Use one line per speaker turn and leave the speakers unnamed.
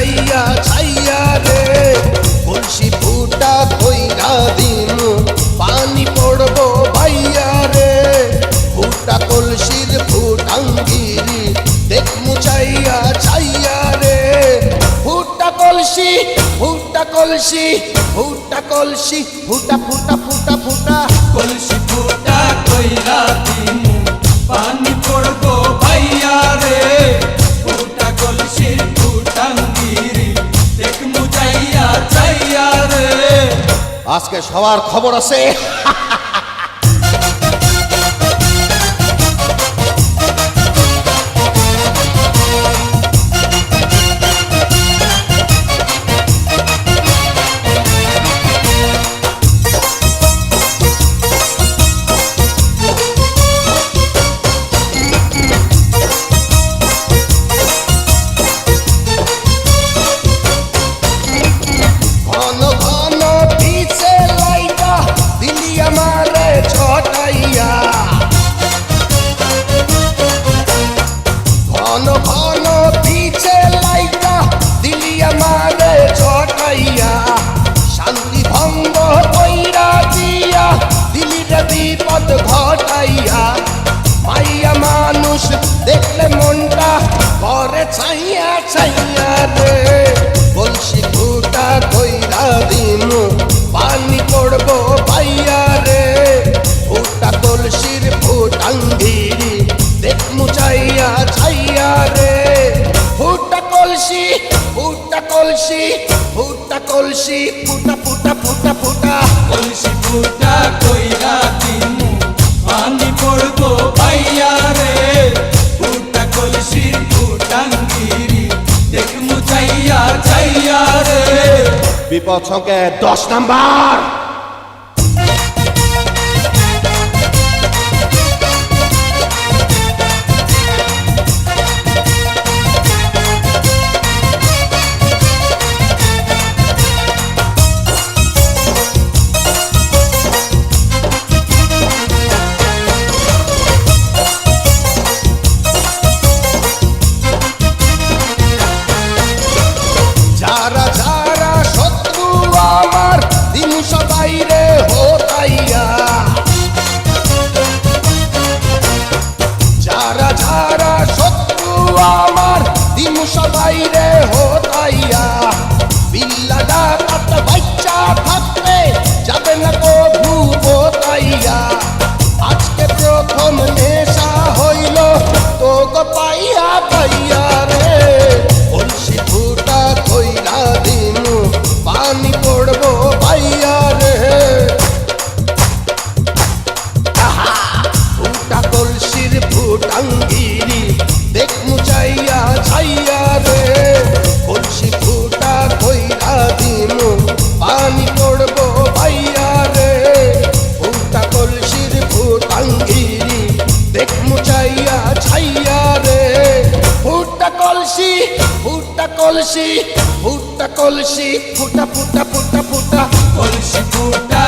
মুচাইয়া ছাইয়া রে কলসি ফুটা কইরা দিমু পানি পড়বো ভাইয়া রে ফুটা কলসির ফুটাঙ্গিরি দেখ মুচাইয়া ছাইয়া রে ফুটা কলসি ফুটা কলসি ফুটা কলসি ফুটা ফুটা ফুটা ফুটা
কলসি ফুটা কইরা দিমু পানি পড়বো ভাইয়া রে ফুটা কলসির ফুটাঙ্গিরি দেখ মুচাইয়া চাইয়া রে।
আজকে সবার খবর আছে। ঘন ঘন পিছে লাইটা দিলি আমারে ছটাইয়া ঘন ঘন পিছে লাইটা দিলি আমারে ছটাইয়া শান্তি ভঙ্গ কইরা দিয়া দিলি রে বিপদ ঘটাইয়া মাইয়া মানুষ দেখলে মনটা করে ছাইয়া ছাইয়া রে কলসি ফুটা কইরা দিমু পানি পড়বো ভাইয়া রে ফুটা কলসির ফুটাঙ্গিরি দেখ মুচাইয়া ছাইয়া রে ফুটা কলসি ফুটা কলসি ফুটা কলসি ফুটা ফুটা ফুটা ফুটা
কলসি ফুটা কইরা দিমু পানি পড়বো ভাইয়া রে ফুটা কলসির ফুটাঙ্গিরি দেখ মুচাইয়া চাইয়া রে।
বিপদ সংকেত 10 নাম্বার। যারা যারা শত্রু আমার দিন সবাই রে হতাইয়া যারা যারা শত্রু আমার দিন সবাই রে হতাইয়া বিল্লা ডাকাত বাচ্চা থাকতে যাবে না কভু হতাইয়া আজকে প্রথম নেশা হইল তো গো পাইয়া পাইয়া রে কলসি ফুটা কইরা দিমু পানি পড়বো ভাইয়া রে ফুটা কলসির ফুটাঙ্গিরি দেখ মুচাইয়া ছাইয়া রে কলসি ফুটা কইরা দিমু পানি পড়বো ভাইয়া রে ফুটা কলসির ফুটাঙ্গিরি দেখ মুচাইয়া ছাইয়া রে ফুটা কলসি ফুটা কলসি ফুটা কলসি ফুটা ফুটা ফুটা ফুটা
কলসি ফুটা